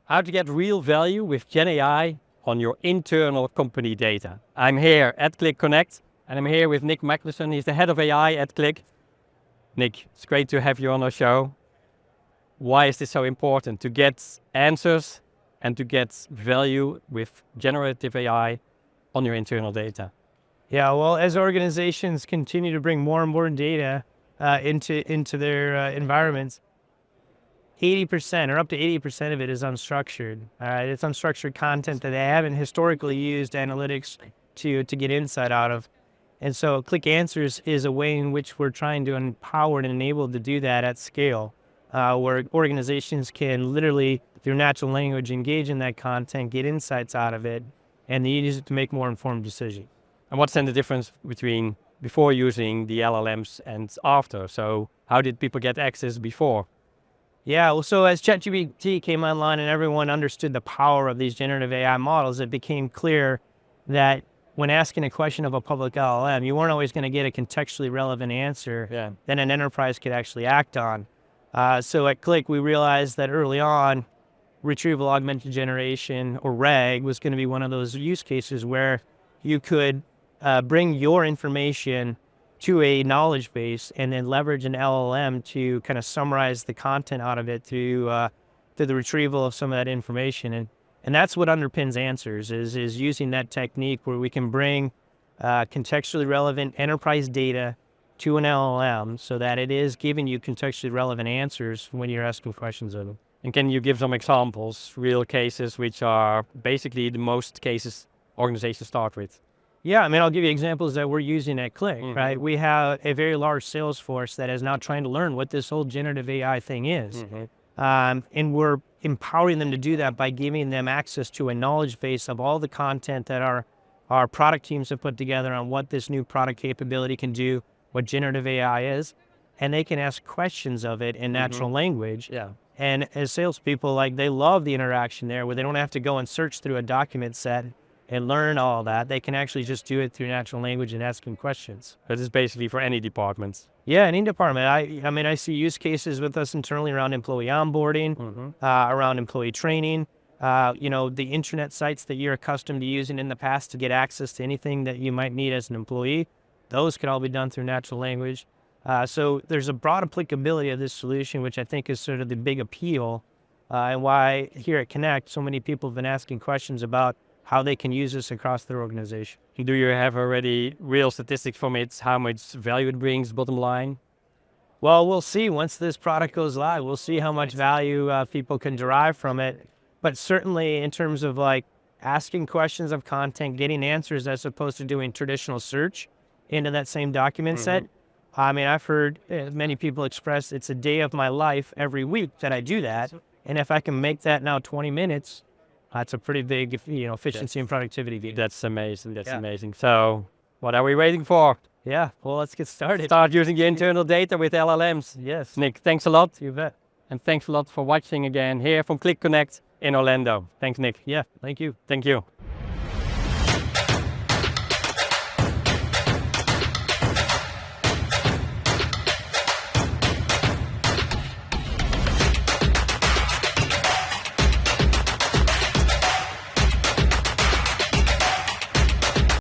How to get real value with Gen AI on your internal company data. I'm here at Click Connect, and I'm here with Nick Magnuson. He's the head of AI at Click. Nick, it's great to have you on our show. Why is this so important? To get answers and to get value with generative AI on your internal data. Yeah, well, as organizations continue to bring more and more data into their environments, 80% or up to 80% of it is unstructured. It's unstructured content that they haven't historically used analytics to get insight out of. And so Click Answers is a way in which we're trying to empower and enable to do that at scale, where organizations can literally, through natural language, engage in that content, get insights out of it, and they use it to make more informed decisions. And what's then the difference between before using the LLMs and after? So how did people get access before? Yeah, well, so as ChatGPT came online and everyone understood the power of these generative AI models, it became clear that when asking a question of a public LLM, you weren't always going to get a contextually relevant answer that an enterprise could actually act on. So at Click, we realized that early on, retrieval augmented generation, or RAG, was going to be one of those use cases where you could bring your information to a knowledge base and then leverage an LLM to kind of summarize the content out of it through the retrieval of some of that information. And that's what underpins Answers, is using that technique where we can bring contextually relevant enterprise data to an LLM so that it is giving you contextually relevant answers when you're asking questions of them. And can you give some examples, real cases, which are basically the most cases organizations start with? Yeah, I mean, I'll give you examples that we're using at Click, right? We have a very large sales force that is now trying to learn what this whole generative AI thing is. And we're empowering them to do that by giving them access to a knowledge base of all the content that our product teams have put together on what this new product capability can do, what generative AI is, and they can ask questions of it in natural language. And as salespeople, like, they love the interaction there where they don't have to go and search through a document set and learn all that. They can actually just do it through natural language and ask them questions. That is basically for any department. Yeah, any department. I mean, I see use cases with us internally around employee onboarding, around employee training, the internet sites that you're accustomed to using in the past to get access to anything that you might need as an employee. Those can all be done through natural language. So there's a broad applicability of this solution, which I think is sort of the big appeal, and why here at Connect, so many people have been asking questions about how they can use this across their organization. Do you have already real statistics from it, how much value it brings, bottom line? Well, we'll see once this product goes live. We'll see how much value people can derive from it. But certainly in terms of like asking questions of content, getting answers as opposed to doing traditional search into that same document set. I mean, I've heard many people express it's a day of my life every week that I do that. And if I can make that now 20 minutes, that's a pretty big, efficiency and productivity gain. That's amazing. That's amazing. So what are we waiting for? Yeah, well, let's get started. Start using the internal data with LLMs. Yes. Nick, thanks a lot. You bet. And thanks a lot for watching again here from Click Connect in Orlando. Thanks, Nick. Yeah, thank you. Thank you.